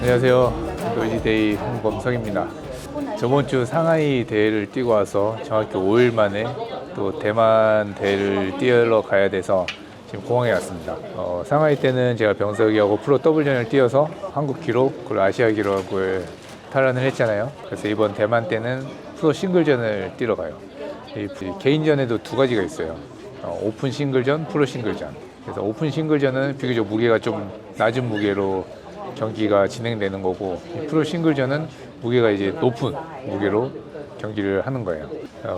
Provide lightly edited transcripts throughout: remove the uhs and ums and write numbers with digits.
안녕하세요. 노이즈데이 홍범석입니다. 저번 주 상하이 대회를 뛰고 와서 정확히 5일 만에 또 대만 대회를 뛰러 가야 돼서 지금 공항에 왔습니다. 상하이 때는 제가 병석이하고 프로 더블전을 뛰어서 한국 기록 그리고 아시아 기록을 탈환을 했잖아요. 그래서 이번 대만 때는 프로 싱글전을 뛰러 가요. 이 개인전에도 두 가지가 있어요. 오픈 싱글전, 프로 싱글전. 그래서 오픈 싱글전은 비교적 무게가 좀 낮은 무게로 경기가 진행되는 거고, 프로 싱글전은 무게가 이제 높은 무게로 경기를 하는 거예요.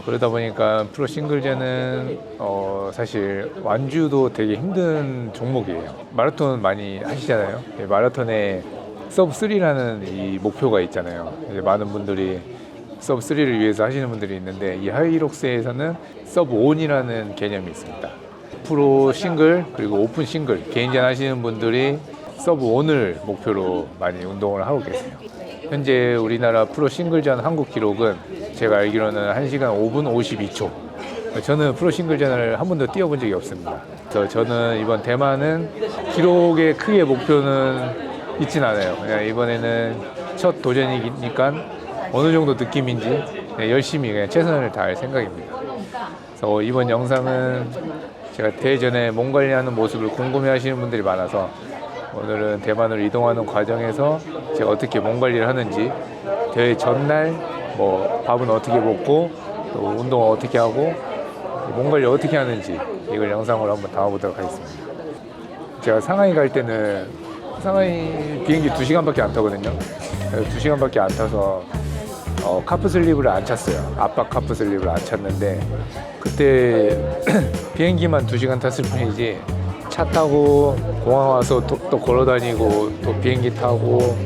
그러다 보니까 프로 싱글전은 사실 완주도 되게 힘든 종목이에요. 마라톤 많이 하시잖아요. 마라톤에 서브 3라는 이 목표가 있잖아요. 이제 많은 분들이 서브 3를 위해서 하시는 분들이 있는데, 이 하이록스에서는 서브 1이라는 개념이 있습니다. 프로 싱글 그리고 오픈 싱글 개인전 하시는 분들이 서브 1을 목표로 많이 운동을 하고 계세요. 현재 우리나라 프로 싱글전 한국 기록은 제가 알기로는 1시간 5분 52초. 저는 프로 싱글전을 한 번도 뛰어본 적이 없습니다. 그래서 저는 이번 대만은 기록의 크게 목표는 있진 않아요. 그냥 이번에는 첫 도전이니까 어느 정도 느낌인지 열심히 그냥 최선을 다할 생각입니다. 그래서 이번 영상은 제가 대회 전에 몸 관리하는 모습을 궁금해 하시는 분들이 많아서 오늘은 대만으로 이동하는 과정에서 제가 어떻게 몸 관리를 하는지, 대회 전날 뭐 밥은 어떻게 먹고 또 운동을 어떻게 하고 몸 관리 어떻게 하는지 이걸 영상으로 한번 담아보도록 하겠습니다. 제가 상하이 갈 때는 상하이 비행기 2시간밖에 안 타거든요. 2시간밖에 안 타서 카프 슬립을 안 찼어요. 압박 카프 슬립을 안 찼는데, 그때 비행기만 2시간 탔을 뿐이지 차 타고 공항 와서 또 걸어 다니고 또 비행기 타고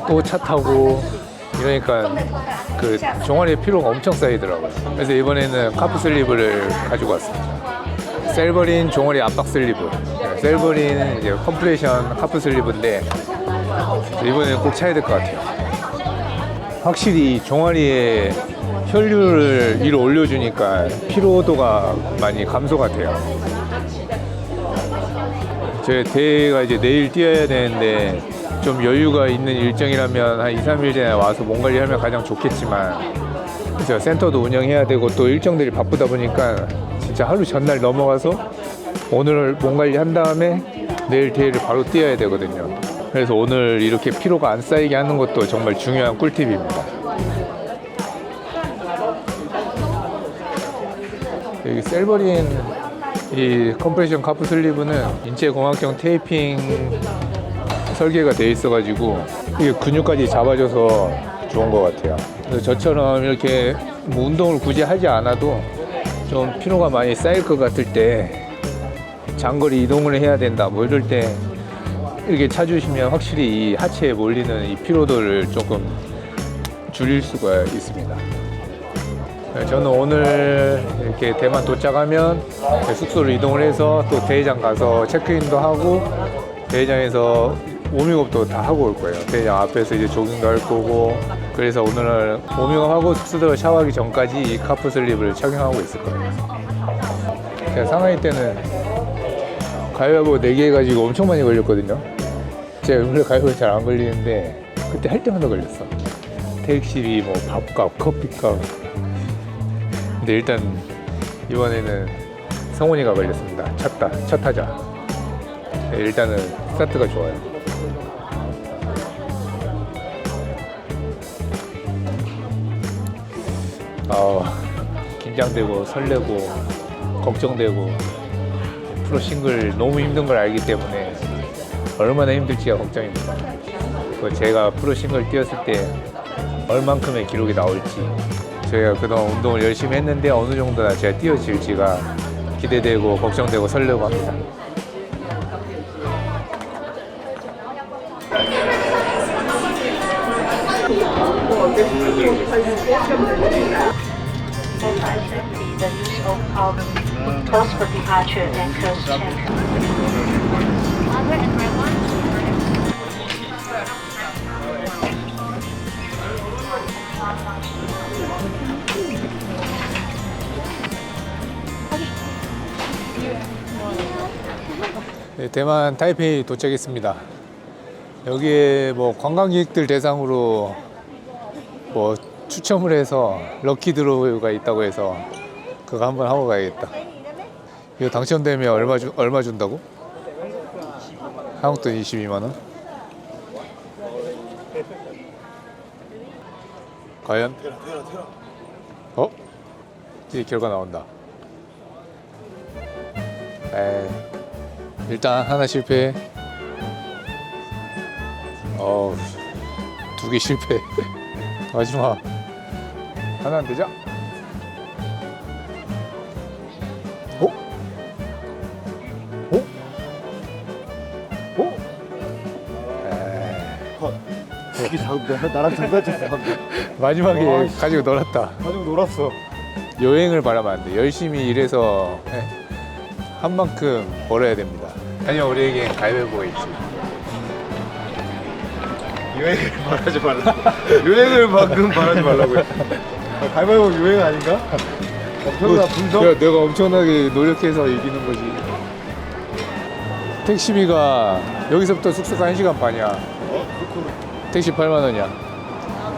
또 차 타고 이러니까 그 종아리에 피로가 엄청 쌓이더라고요. 그래서 이번에는 카프 슬리브를 가지고 왔습니다. 셀버린 종아리 압박 슬리브. 셀버린은 이제 컴프레션 카프 슬리브인데 이번에는 꼭 차야 될 것 같아요. 확실히 종아리에 혈류를 위로 올려주니까 피로도가 많이 감소가 돼요. 제 대회가 이제 내일 뛰어야 되는데 좀 여유가 있는 일정이라면 한 2, 3일 전에 와서 몸 관리하면 가장 좋겠지만, 그래서 센터도 운영해야 되고 또 일정들이 바쁘다 보니까 진짜 하루 전날 넘어가서 오늘 몸 관리한 다음에 내일 대회를 바로 뛰어야 되거든요. 그래서 오늘 이렇게 피로가 안 쌓이게 하는 것도 정말 중요한 꿀팁입니다. 여기 셀버린 이 컴프레션 카프 슬리브는 인체공학형 테이핑 설계가 돼 있어가지고 이게 근육까지 잡아줘서 좋은 것 같아요. 그래서 저처럼 이렇게 뭐 운동을 굳이 하지 않아도 좀 피로가 많이 쌓일 것 같을 때, 장거리 이동을 해야 된다 뭐 이럴 때 이렇게 차주시면 확실히 이 하체에 몰리는 이 피로도를 조금 줄일 수가 있습니다. 저는 오늘 이렇게 대만 도착하면 숙소로 이동을 해서 또 대회장 가서 체크인도 하고 대회장에서 워밍업도 다 하고 올 거예요. 대회장 앞에서 이제 조깅도 할 거고, 그래서 오늘은 워밍업하고 숙소 들어 샤워하기 전까지 이 카프 슬립을 착용하고 있을 거예요. 제가 상하이 때는 가위바위보 4개 해가지고 엄청 많이 걸렸거든요. 제가 원래 가위바위보 잘 안 걸리는데 그때 할 때마다 걸렸어. 택시비, 뭐 밥값, 커피값. 근데 일단 이번에는 성훈이가 걸렸습니다. 첫 타자. 네, 일단은 스타트가 좋아요. 긴장되고 설레고 걱정되고, 프로 싱글 너무 힘든 걸 알기 때문에 얼마나 힘들지가 걱정입니다. 제가 프로 싱글 뛰었을 때 얼만큼의 기록이 나올지, 제가 그동안 운동을 열심히 했는데 어느 정도나 제가 뛰어질지가 기대되고 걱정되고 설레고 합니다. Close for departure and close check. 네, 대만 타이페이 도착했습니다. 여기에 뭐 관광객들 대상으로 뭐 추첨을 해서 럭키 드로우가 있다고 해서 그거 한번 하고 가야겠다. 이거 당첨되면 얼마 준다고? 한국 돈 22만 원? 과연? 어? 이제 결과 나온다. 에이, 일단 하나 실패. 두 개 실패. 마지막 하나 안 되자. 어? 어? 어? 에이. 이게 나랑 장난쳤어. 마지막에 가지고 놀았다. 가지고 놀았어. 여행을 바라면 안 돼. 열심히 일해서 한 만큼 벌어야 됩니다. 아니면 우리에겐 가위바위보가 있지. 유행을 말하지 말라. 유행을 방금 말하지 말라고 했어. 가위바위보 유행 아닌가? 엄청난 분석. 야, 내가 엄청나게 노력해서 이기는 거지. 택시비가 여기서부터 숙소가 1시간 반이야. 택시 8만 원이야.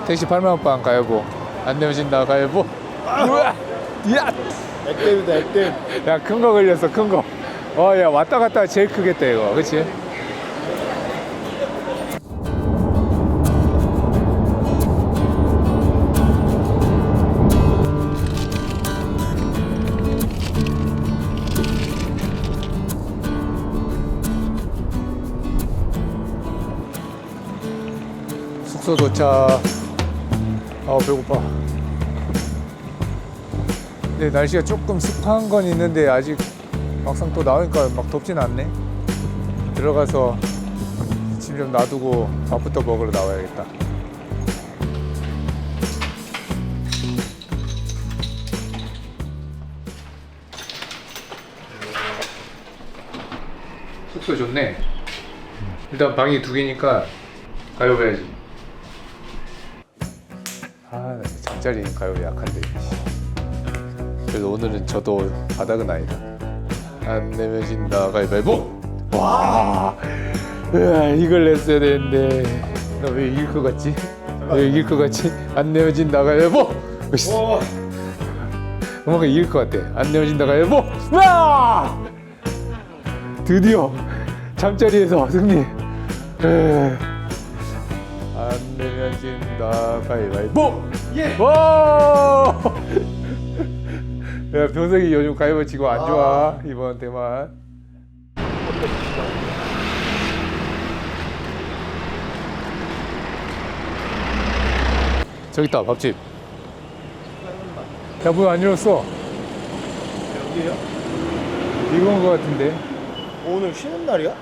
택시 8만 원 반 가위바위보. 안 내면 진다 가위바위보. 우와! 야! 액땜이다 액땜. 야, 큰 거 걸렸어, 큰 거. 야, 왔다 갔다 제일 크겠다, 이거. 그치? 숙소 도착. 배고파. 근데 날씨가 조금 습한 건 있는데 아직 막상 또 나오니까 막 덥진 않네. 들어가서 짐 좀 놔두고 밥부터 먹으러 나와야겠다. 숙소 좋네. 일단 방이 2개니까 가위바위보 해야지. 잠자리 가위바위보 약한데. 그래도 오늘은 저도 바닥은 아니다. 안 내면 진다 가위바위보. 와, 이걸 냈어야 되는데 나 왜 이길 것 같지? 왜 이길 것 같지? 안 내면 진다 가위바위보. 뭔가 이길 것 같아. 안 내면 진다 가위바위보. 와! 드디어 잠자리에서 승리. 안 내면 진다 가위바위보. 예! 와! 야, 병석이 요즘 가위바위보 치고 안 좋아. 이번 대만. 저기 있다, 밥집. 야, 문 안 열었어. 여기요? 이건 거 같은데. 오늘 쉬는 날이야?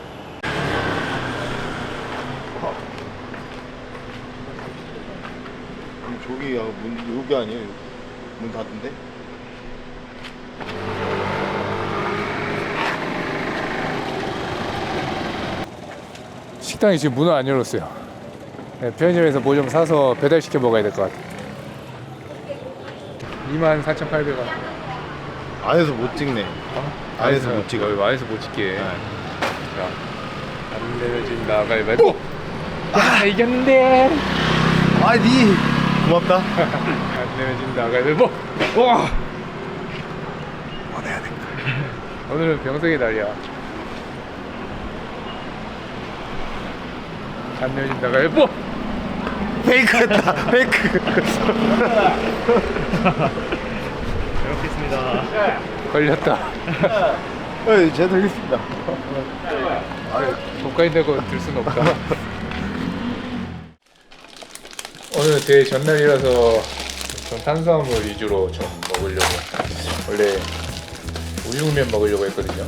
저기 문 여기 아니에요? 문 닫은데? 식당이 지금 문을 안 열었어요. 네, 편의점에서 뭐 좀 사서 배달시켜 먹어야 될 것 같아. 24,800원. 안에서 못 찍네. 안에서 못 찍어. 안에서 못 찍게. 자, 안 내려진다 가위바위보. 이겼는데. 아니 고맙다. 안 내려진다 가위바위보. 와. 받아야 돼. 오늘은 병석의 날이야. 안 내려진다 가위바위보. 페이크했다. 페이크. 잘 먹겠습니다. 걸렸다. 제가 들겠습니다. 독가인 되고 들 수는 없다. 오늘 대회 전날이라서 좀 탄수화물 위주로 좀 먹으려고. 원래 우육면 먹으려고 했거든요.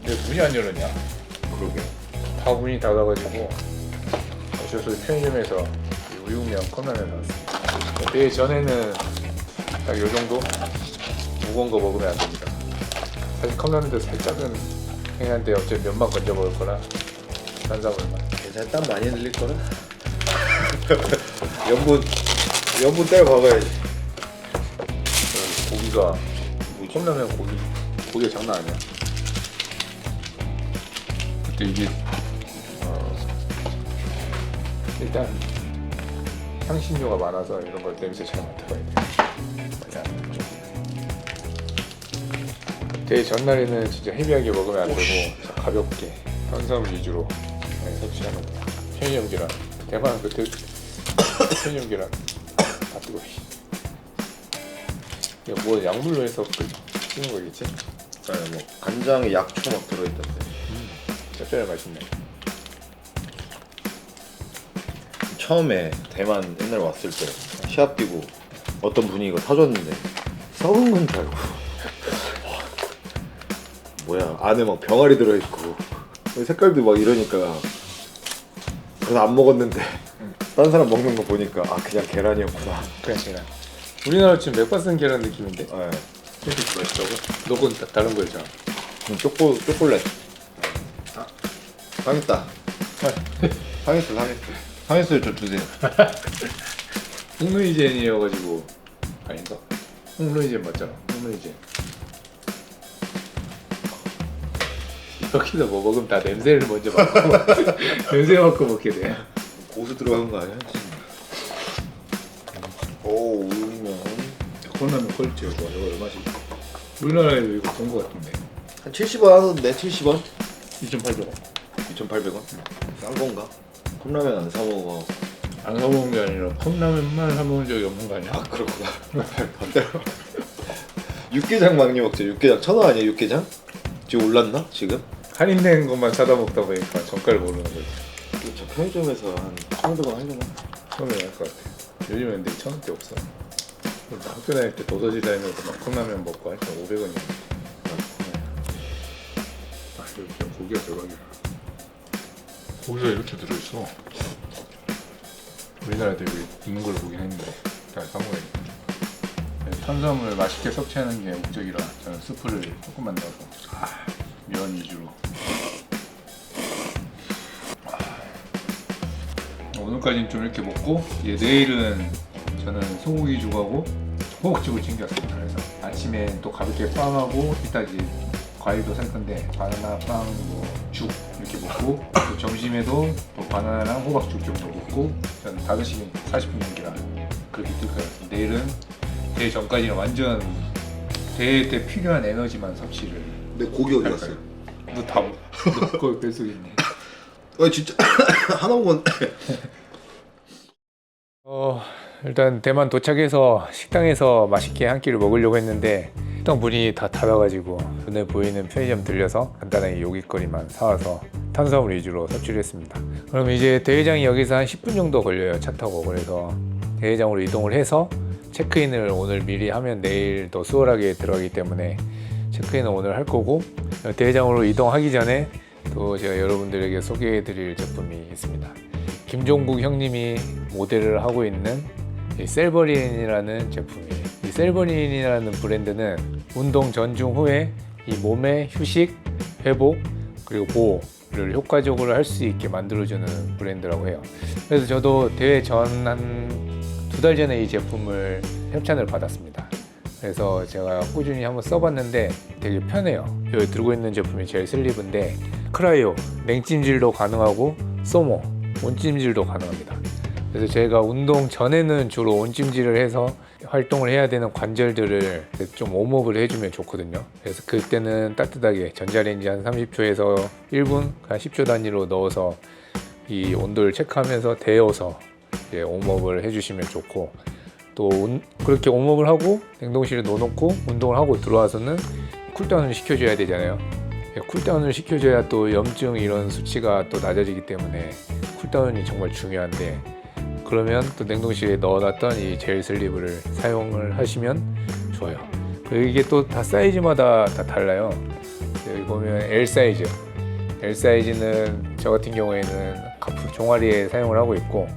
근데 문이 안 열었냐? 그러게. 다 문이 닫아가지고 어쩔 수 없이 편의점에서 이 우육면 컵라면 나왔습니다. 대회 전에는 딱 요 정도 무거운 거 먹으면 안 됩니다. 사실 컵라면도 살짝은 행한데 어차피 면만 건져 먹을 거라 탄수화물만. 괜찮아. 땀 많이 흘릴 거라. 연분 때려 박아야지. 고기가 컵라면 고기가 장난 아니야. 그때 이게 일단 향신료가 많아서 이런 걸 냄새 잘 맡아봐야 돼요. 대회 전날에는 진짜 헤비하게 먹으면 안 되고 가볍게 탄수화물 위주로 많이 섭취하는 거예요. 편의점 계란, 대만 그때 편의점 계란 다 뜨거워. 이거 뭐 약물로 해서 쓰는 거겠지? 아니 뭐 간장에 약초 막 들어있던데. 짭짤해 맛있네. 처음에 대만 옛날 왔을 때 시합 뛰고 어떤 분이 이거 사줬는데 썩은 건 줄 알고 뭐야 안에 막 병아리 들어있고 색깔도 막 이러니까 그래서 안 먹었는데 다른 사람 먹는 거 보니까 아 그냥 계란이었구나. 그냥 계란. 우리나라 지금 맥반 쓴 계란 느낌인데? 네. 이렇게 맛있다고? 너건 다른 거잖아. 초콜릿. 아, 상했다. 상했어요. 저 주세요. 홍루이젠이어가지고 아닌가? 홍루이젠 맞잖아. 홍루이젠. 여기서 뭐 먹으면 다 냄새를 먼저 맡고 냄새 맡고 먹게 돼. 고수 들어간 거 아니야? 오 우육면 콜라면 퀄리티 이거 얼마씩? 우리나라에도 이거 본 거 같은데. 한 70원 하던데 70원? 2,800원. 2,800원? 싼 건가? 컵라면 안 사 먹어. 안 사먹은 게 아니라 컵라면만 사먹은 적이 없는 거 아니야? 아 그렇구나. 반대로. 육개장 많이 먹죠. 육개장 1,000원 아니야 육개장? 지금 올랐나 지금? 할인된 것만 사다 먹다 보니까 정가를 모르는 거지. 저 편의점에서 한 1,500원 하려나? 처음에 할 것 같아. 요즘엔 근데 1,000원대 없어. 나 학교 다닐 때 도서지 다니면서 막 컵라면 먹고 할 때 500원이야. 아, 여기 고기가 대박이야. 고기가 이렇게 들어있어. 우리나라도 여기 있는 걸 보긴 했는데 잘 사먹어야겠다. 탄수화물 맛있게 섭취하는 게 목적이라 저는 스프를 조금만 넣어서 면 위주로. 오늘까지는 좀 이렇게 먹고 이제 내일은 저는 소고기 죽하고 호박죽을 챙겼습니다. 그래서 아침에 또 가볍게 빵하고 이따지 과일도 살 건데 바나나 빵, 죽 이렇게 먹고 또 점심에도 또 바나나랑 호박죽 정도 먹고 저는 5시 40분 경기라 그렇게 뛸 거예요. 내일은 대회 전까지는 완전 대회 때 필요한 에너지만 섭취를. 근데 고기 어디 할 갔어요? 거예요. 너 거기 뱃속에 있네. 진짜 하나 먹은. 일단 대만 도착해서 식당에서 맛있게 한 끼를 먹으려고 했는데 식당 문이 다 닫아가지고 눈에 보이는 편의점 들려서 간단하게 요깃거리만 사와서 탄수화물 위주로 섭취를 했습니다. 그럼 이제 대회장이 여기서 한 10분 정도 걸려요, 차 타고. 그래서 대회장으로 이동을 해서 체크인을 오늘 미리 하면 내일 더 수월하게 들어가기 때문에 체크인은 오늘 할 거고, 대회장으로 이동하기 전에 또 제가 여러분들에게 소개해 드릴 제품이 있습니다. 김종국 형님이 모델을 하고 있는 이 셀버린이라는 제품이에요. 이 셀버린이라는 브랜드는 운동 전중 후에 이 몸의 휴식, 회복, 그리고 보호를 효과적으로 할 수 있게 만들어주는 브랜드라고 해요. 그래서 저도 대회 전 한 2달 전에 이 제품을 협찬을 받았습니다. 그래서 제가 꾸준히 한번 써봤는데 되게 편해요. 여기 들고 있는 제품이 젤 슬리브인데 크라이오, 냉찜질도 가능하고 소모, 온찜질도 가능합니다. 그래서 제가 운동 전에는 주로 온찜질을 해서 활동을 해야 되는 관절들을 좀 웜업을 해주면 좋거든요. 그래서 그때는 따뜻하게 전자레인지 한 30초에서 1분, 한 10초 단위로 넣어서 이 온도를 체크하면서 데워서 이제 웜업을 해주시면 좋고, 또 그렇게 웜업을 하고 냉동실에 넣어놓고 운동을 하고 들어와서는 쿨다운을 시켜줘야 되잖아요. 쿨다운을 시켜줘야 또 염증 이런 수치가 또 낮아지기 때문에 쿨다운이 정말 중요한데, 그러면 또 냉동실에 넣어놨던 이 젤 슬리브를 사용을 하시면 좋아요. 그리고 이게 또 다 사이즈마다 다 달라요. 여기 보면 L 사이즈는 저 같은 경우에는 가품 종아리에 사용을 하고 있고,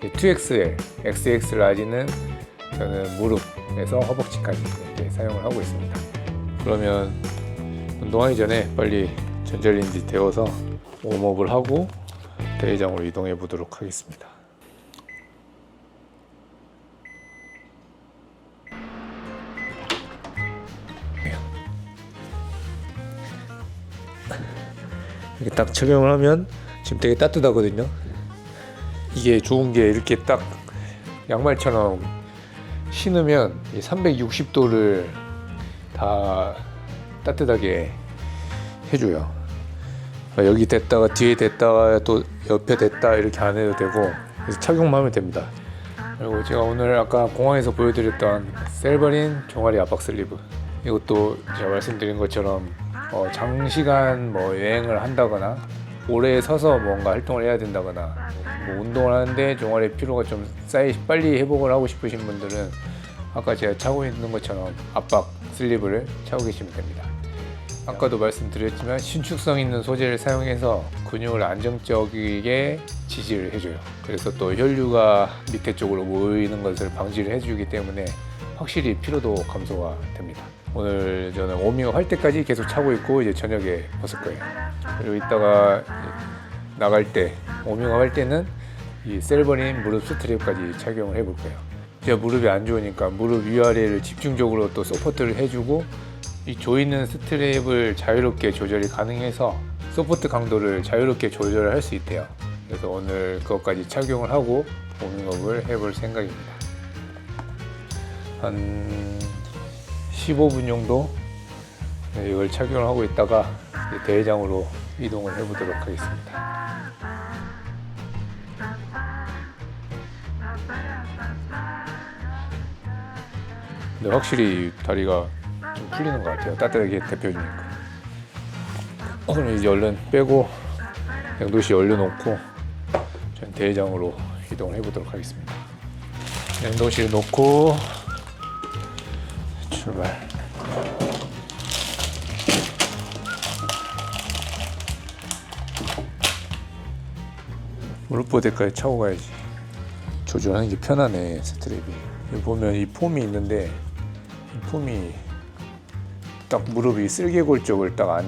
2XL, XX 라지는 저는 무릎에서 허벅지까지 이렇게 사용을 하고 있습니다. 그러면 운동하기 전에 빨리 전자레인지 데워서 웜업을 하고 대회장으로 이동해 보도록 하겠습니다. 이렇게 딱 착용을 하면 지금 되게 따뜻하거든요. 이게 좋은 게 이렇게 딱 양말처럼 신으면 360도를 다 따뜻하게 해줘요. 여기 댔다가 뒤에 댔다가 또 옆에 댔다 이렇게 안 해도 되고, 그래서 착용만 하면 됩니다. 그리고 제가 오늘 아까 공항에서 보여드렸던 셀버린 종아리 압박 슬리브, 이것도 제가 말씀드린 것처럼 장시간 뭐 여행을 한다거나 오래 서서 뭔가 활동을 해야 된다거나 뭐 운동을 하는데 종아리 피로가 좀 빨리 회복을 하고 싶으신 분들은 아까 제가 차고 있는 것처럼 압박 슬리브를 차고 계시면 됩니다. 아까도 말씀드렸지만 신축성 있는 소재를 사용해서 근육을 안정적이게 지지를 해줘요. 그래서 또 혈류가 밑에 쪽으로 모이는 것을 방지를 해주기 때문에 확실히 피로도 감소가 됩니다. 오늘 저는 워밍업 할 때까지 계속 차고 있고 이제 저녁에 벗을 거예요. 그리고 이따가 나갈 때 워밍업 할 때는 이 셀버린 무릎 스트랩까지 착용을 해볼 거예요. 제가 무릎이 안 좋으니까 무릎 위아래를 집중적으로 또 서포트를 해주고, 이 조이는 스트랩을 자유롭게 조절이 가능해서 서포트 강도를 자유롭게 조절할 수 있대요. 그래서 오늘 그것까지 착용을 하고 워밍업을 해볼 생각입니다. 한 15분 정도 이걸 착용을 하고 있다가 대회장으로 이동을 해보도록 하겠습니다. 근데 확실히 다리가 좀 풀리는 것 같아요. 따뜻하게 데펴주니까. 그럼 이제 얼른 빼고 냉동실에 얼려놓고 전 대회장으로 이동을 해보도록 하겠습니다. 냉동실에 놓고 출발. 무릎보드까지 차고 가야지. 조절하는 게 편하네, 스트랩이. 여기 보면 이 폼이 있는데 이 폼이 딱 무릎이 쓸개골 쪽을 딱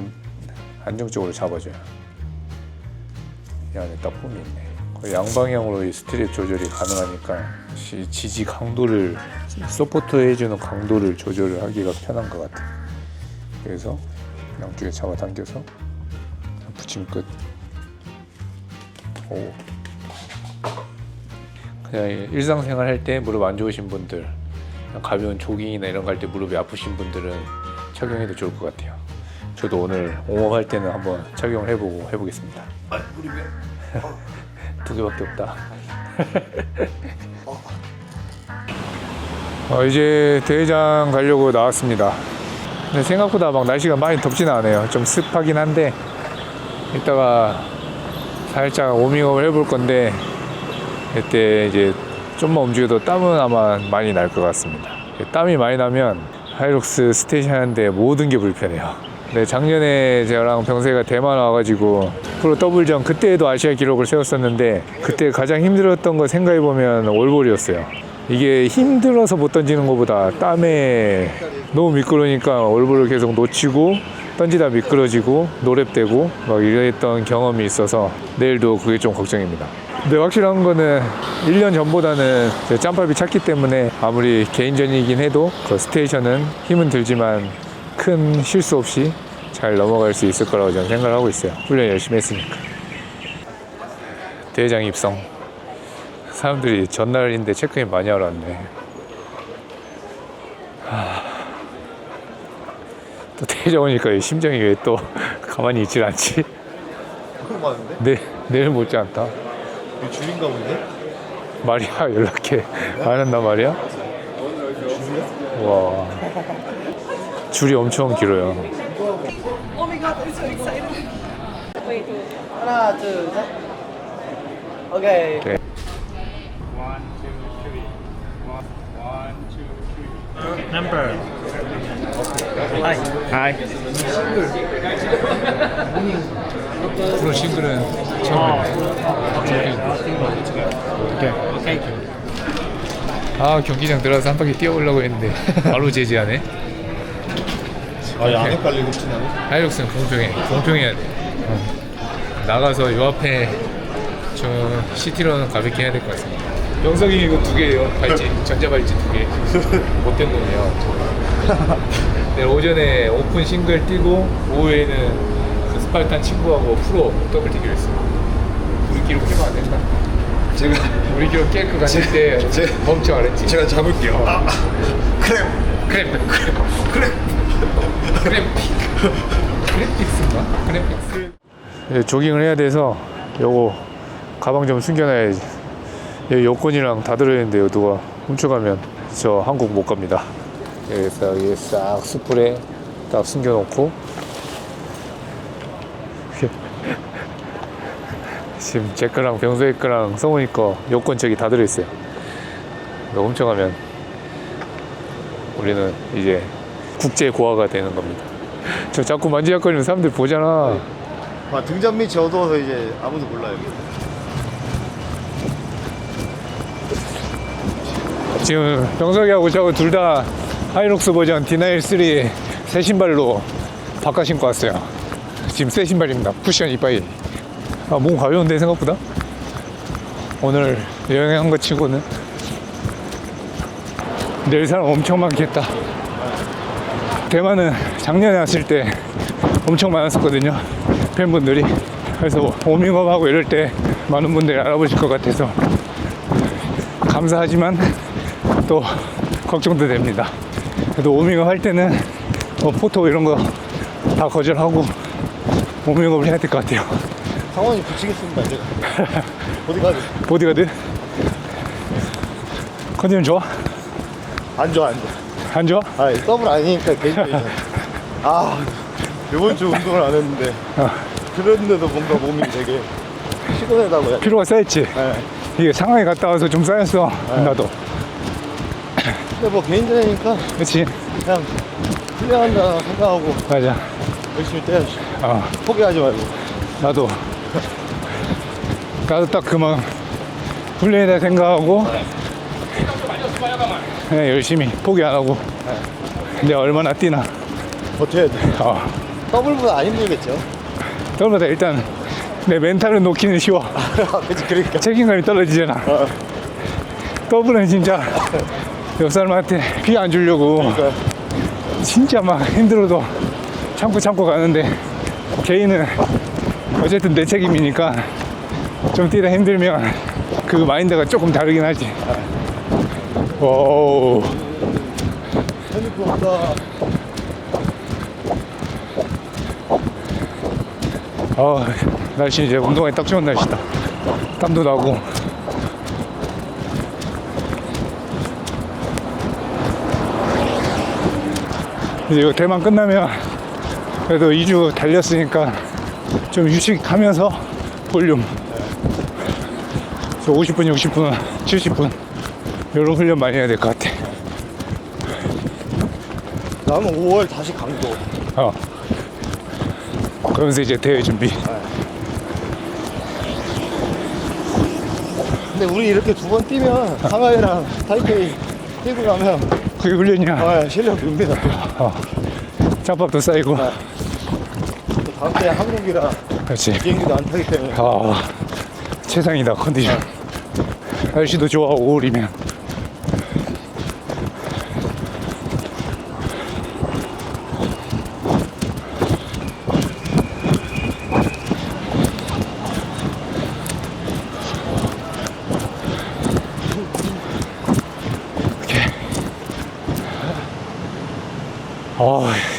안정적으로 잡아줘요. 이 안에 딱 폼이 있네. 거의 양방향으로 이 스트랩 조절이 가능하니까 지지 강도를, 서포트 해주는 강도를 조절을 하기가 편한 것 같아요. 그래서 양쪽에 잡아당겨서 붙임 끝. 오. 그냥 일상생활 할 때 무릎 안 좋으신 분들, 가벼운 조깅이나 이런 거 할 때 무릎이 아프신 분들은 착용해도 좋을 것 같아요. 저도 오늘 웜업 할 때는 한번 착용을 해보겠습니다. 무릎이 두 개밖에 없다. 이제 대회장 가려고 나왔습니다. 근데 생각보다 막 날씨가 많이 덥지는 않아요. 좀 습하긴 한데 이따가 살짝 워밍업을 해볼 건데, 이때 이제 좀만 움직여도 땀은 아마 많이 날 것 같습니다. 땀이 많이 나면 하이록스 스테이션 하는데 모든 게 불편해요. 네, 작년에 저랑 병세가 대만 와가지고 프로 더블전, 그때도 아시아 기록을 세웠었는데 그때 가장 힘들었던 거 생각해보면 올볼이었어요. 이게 힘들어서 못 던지는 것보다 땀에 너무 미끄러우니까 올볼을 계속 놓치고 던지다 미끄러지고 노랩되고 막 이랬던 경험이 있어서 내일도 그게 좀 걱정입니다. 근데 확실한 거는 1년 전보다는 짬밥이 찼기 때문에 아무리 개인전이긴 해도 그 스테이션은 힘은 들지만 큰 실수 없이 잘 넘어갈 수 있을 거라고 저는 생각을 하고 있어요. 훈련 열심히 했으니까. 대회장 입성. 사람들이 전날인데 체크인 많이 하러 왔네. 또 대회장 오니까 심장이 왜 또 가만히 있질 않지? 너무 많은데? 내일 못지 않다. 이거 줄인가 본데? 말이야, 연락해. 안 한단 말이야? 와, 줄이 엄청 길어요. 하나, 둘, 셋. 오케이. 네. Number. Hi. 프로 싱글은 처음이네. 오케이. 아, 경기장 들어가서 한 바퀴 뛰어보려고 했는데 바로 제지하네. 안 헷갈리고 치나네? 하이록스는 공평해야 돼. 나가서 요 앞에 저 시티런은 가볍게 해야 될 것 같습니다. 영석이 이거 2개예요. 발찌, 전자 발찌 2개. 못된 놈이야. 내일 오전에 오픈 싱글 뛰고 오후에는 그 스파르탄 친구하고 프로 더블 뛰기로 했어요. 우리 기록 해봐 안 될까? 제가 우리 교 깨끗 갔을 때 제- 엄청 안 했지. 제가 잡을게요. 크랩. 크랩픽스인가? 크랩픽스. 예, 조깅을 해야 돼서 요거 가방 좀 숨겨놔야지. 여기 여권이랑 다 들어있는데요. 누가 훔쳐가면 저 한국 못 갑니다. 여기서 여기 싹 숯불에 딱 숨겨놓고 지금 제 거랑 병소의 거랑 성훈이 거 여권 저기 다 들어있어요. 이거 훔쳐가면 우리는 이제 국제 고아가 되는 겁니다. 저 자꾸 만지작거리면 사람들 보잖아. 아, 등잔 밑이 어두워서 이제 아무도 몰라요. 지금 병석이하고 저하고 둘 다 하이록스 버전 디나일 3 새 신발로 바꿔 신고 왔어요. 지금 새 신발입니다. 쿠션 이빠이. 아, 몸 가벼운데 생각보다? 오늘 여행한 거 치고는 내일 사람 엄청 많겠다. 대만은 작년에 왔을 때 엄청 많았었거든요. 팬분들이. 그래서 워밍업하고 이럴 때 많은 분들이 알아보실 것 같아서 감사하지만 또 걱정도 됩니다. 그래도 워밍업 할 때는 포토 이런 거 다 거절하고 워밍업을 해야 될 것 같아요. 상원이 붙이겠습니다. 이제 보디가드. 보디가드? 컨디션 좋아? 안 좋아, 안 좋아. 안 좋아? 아, 더블 아니니까 개인적이잖아. 아, 이번 주 운동을 안 했는데 그랬는데도 뭔가 몸이 되게 피곤하다고 해야 돼. 피로가 쌓였지? 네. 이게 상하이 갔다 와서 좀 쌓였어. 나도. 근데 뭐 개인전이니까 그치? 그냥 훈련한다 생각하고 맞아. 열심히 뛰어야지. 포기하지 말고. 나도 딱 그만 훈련이다 생각하고 그냥 열심히 포기 안 하고 내가 얼마나 뛰나. 버텨야 돼. 더블보다 안 힘들겠죠? 더블보다 일단 내 멘탈을 놓기는 쉬워. 그치, 그러니까. 책임감이 떨어지잖아. 더블은 진짜 옆 사람한테 피 안 주려고 그러니까. 진짜 막 힘들어도 참고 가는데 개인은 어쨌든 내 책임이니까 좀 뛰다 힘들면 그 마인드가 조금 다르긴 하지. 오. 재밌고 없다. 날씨 이제 운동하기 딱 좋은 날씨다. 땀도 나고. 이제 이거 대만 끝나면 그래도 2주 달렸으니까 좀 휴식하면서 볼륨. 50분, 60분, 70분 이런 훈련 많이 해야 될 것 같아. 나는 5월 다시 강도. 그러면서 이제 대회 준비. 근데 우리 이렇게 두 번 뛰면 상하이랑 타이페이 뛰고 나면 그게 훈련이야. 실력 늡니다. 짬밥도 쌓이고. 또 다음 주에 한국이라 그렇지. 비행기도 안 타기 때문에. 최상이다 컨디션. 날씨도 좋아 5월이면.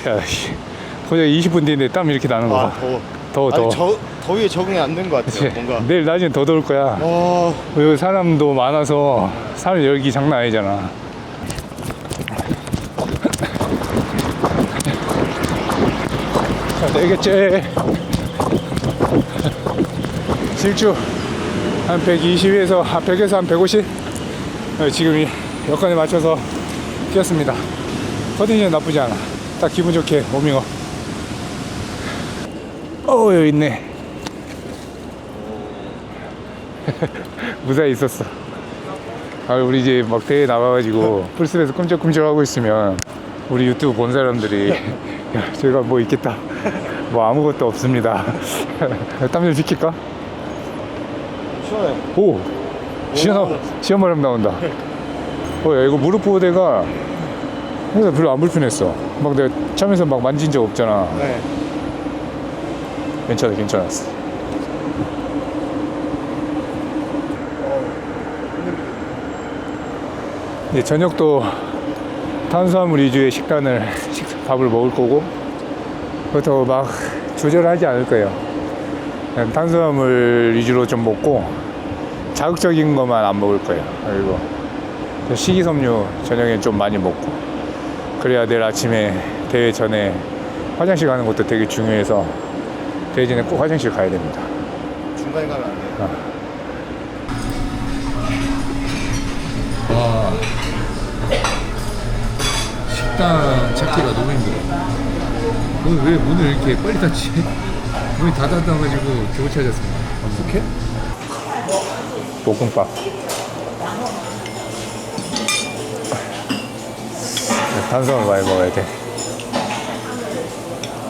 야, 거의 20분 뒤인데 땀 이렇게 나는 거 봐. 더워. 아니, 더위에 적응이 안 된 것 같아요. 뭔가. 내일 낮엔 더 더울 거야. 여기 사람도 많아서 사람 열기 장난 아니잖아. 자, 되겠지. 질주 한 120에서 100에서 한 150. 지금 이 여건에 맞춰서 뛰었습니다. 컨디션 나쁘지 않아. 딱 기분 좋게 워밍업. 여기 있네. 무사히 있었어. 우리 이제 막 대회 나가가지고 풀숲에서 꿈쩍꿈쩍 하고 있으면 우리 유튜브 본 사람들이 야, 저희가 뭐 있겠다. 뭐 아무것도 없습니다. 땀 좀 비킬까? 시원해. 오! 시원 바람 나온다. 야, 이거 무릎 보호대가 생각보다 별로 안 불편했어. 막 내가 참에서 막 만진 적 없잖아. 네. 괜찮았어. 이제 저녁도 탄수화물 위주의 밥을 먹을 거고, 그렇다고 막 조절하지 않을 거예요. 그냥 탄수화물 위주로 좀 먹고 자극적인 것만 안 먹을 거예요. 그리고 식이섬유 저녁에 좀 많이 먹고, 그래야 내일 아침에 대회 전에 화장실 가는 것도 되게 중요해서 대회 전에 꼭 화장실 가야 됩니다. 중간에 가면 안 돼. 와, 식당 찾기가 너무 힘들어. 오늘 왜 문을 이렇게 빨리 닫지? 문이 다 닫아가지고 겨우 찾았습니다. 숙회? 볶음밥. 탄수화물 많이 먹어야 돼.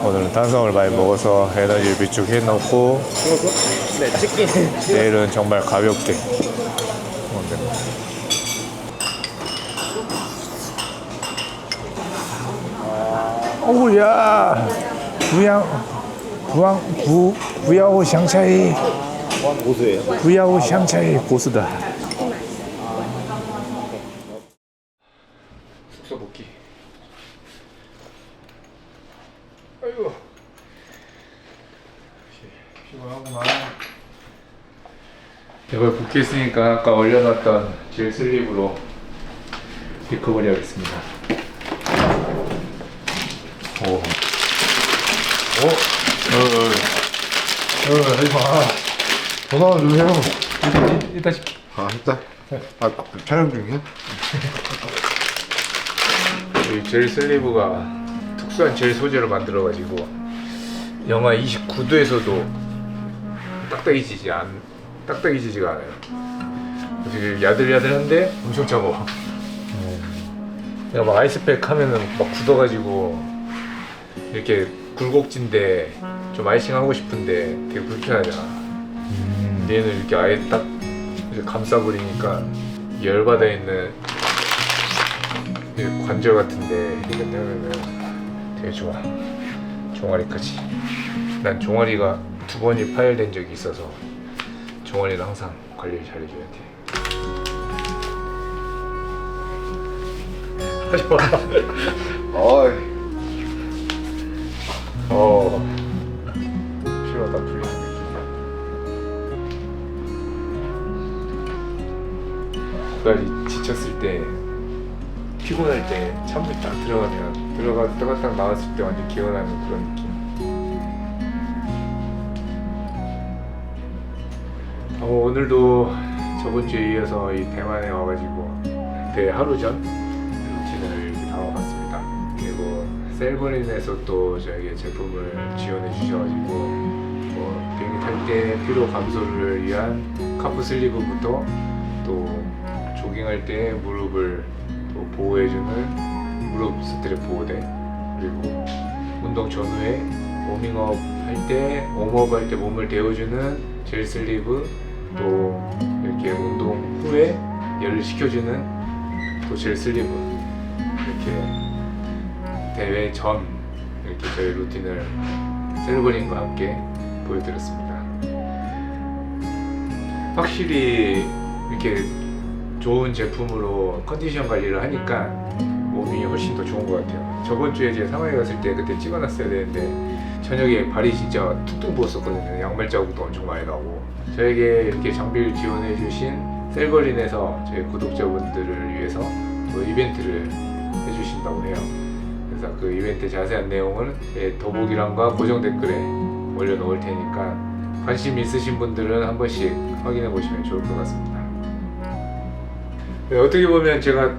오늘은 탄수화물 많이 먹어서 에너지를 비축해 놓고 네, 치킨. 내일은 정말 가볍게 먹으면 됩니다. 오야, 부야오 샹차이, 고수예요. 부야오 샹차이 고수다. 숙소 복귀. 아이고, 피곤하구만. 이걸 복귀했으니까 아까 올려놨던 젤 슬립으로 리커버리 하겠습니다. 오. 하지 마. 전화 좀 해요. 이따 시 아, 일단. 아, 촬영 중이야? 이 젤 슬리브가 특수한 젤 소재로 만들어가지고 영하 29도에서도 딱딱해지지가 않아요. 되게 야들야들한데 엄청 차가워. 내가 막 아이스팩 하면은 막 굳어가지고 이렇게 굴곡진데 좀 아이싱 하고 싶은데 되게 불편하잖아. 얘는 이렇게 아예 딱 이렇게 감싸버리니까 열받아 있는 관절 같은데 이렇게 하면은 되게 좋아. 종아리까지. 난 종아리가 2번이 파열된 적이 있어서 종아리는 항상 관리를 잘해줘야 돼. 하지 마. 어이. 피로가 풀리는 느낌이야. 그까지 지쳤을 때, 피곤할 때 찬물 딱 들어갔다가 딱 나왔을 때 완전 개운하는 그런 느낌. 오늘도 저번 주에 이어서 이 대만에 와가지고 대회 하루 전 루틴을 이렇게 담아봤습니다. 그리고 셀버린에서 또 저에게 제품을 지원해 주셔가지고 뭐 비행기 탈 때 피로 감소를 위한 카프 슬리브부터 또 조깅할 때 무릎을 또 보호해주는 무릎 스트랩 보호대, 그리고 운동 전후에 워밍업 할 때, 웜업 할 때 몸을 데워주는 젤 슬리브, 또 이렇게 운동 후에 열을 식혀주는 또 젤 슬리브, 이렇게 대회 전 이렇게 저희 루틴을 셀버린과 함께 보여드렸습니다. 확실히 이렇게 좋은 제품으로 컨디션 관리를 하니까 몸이 훨씬 더 좋은 것 같아요. 저번 주에 제가 상하이 갔을 때 그때 찍어놨어야 되는데 저녁에 발이 진짜 툭툭 부었었거든요. 양말 자국도 엄청 많이 나고. 저에게 이렇게 장비를 지원해 주신 셀버린에서 저희 구독자분들을 위해서 또 이벤트를 해주신다고 해요. 그래서 그 이벤트 자세한 내용을 더보기란과 고정 댓글에 올려놓을 테니까 관심 있으신 분들은 한 번씩 확인해 보시면 좋을 것 같습니다. 네, 어떻게 보면 제가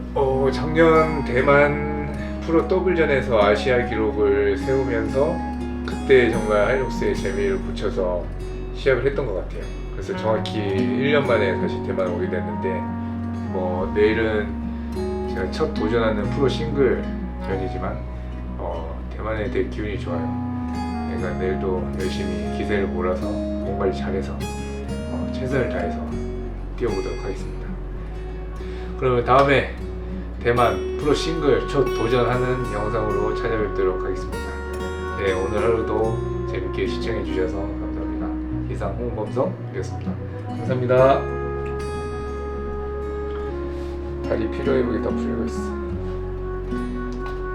작년 대만 프로 더블전에서 아시아 기록을 세우면서 그때 정말 하이록스에 재미를 붙여서 시합을 했던 것 같아요. 그래서 정확히 1년 만에 다시 대만 오게 됐는데 뭐 내일은 제가 첫 도전하는 프로 싱글 전이지만 대만에 되게 기분이 좋아요. 그러니까 내일도 열심히 기세를 몰아서 몸 관리 잘해서 최선을 다해서 뛰어보도록 하겠습니다. 그러면 다음에 대만 프로 싱글 첫 도전하는 영상으로 찾아뵙도록 하겠습니다. 네, 오늘 하루도 재밌게 시청해 주셔서 감사합니다. 이상 홍범성이었습니다. 감사합니다. 다리 피로회 보기 더 풀리고 있어.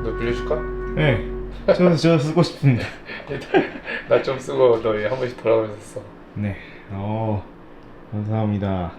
너 빌려줄까? 네. 저 쓰고 싶습니다. 나 좀 쓰고 너 한 번씩 돌아가면서 써. 네. 감사합니다.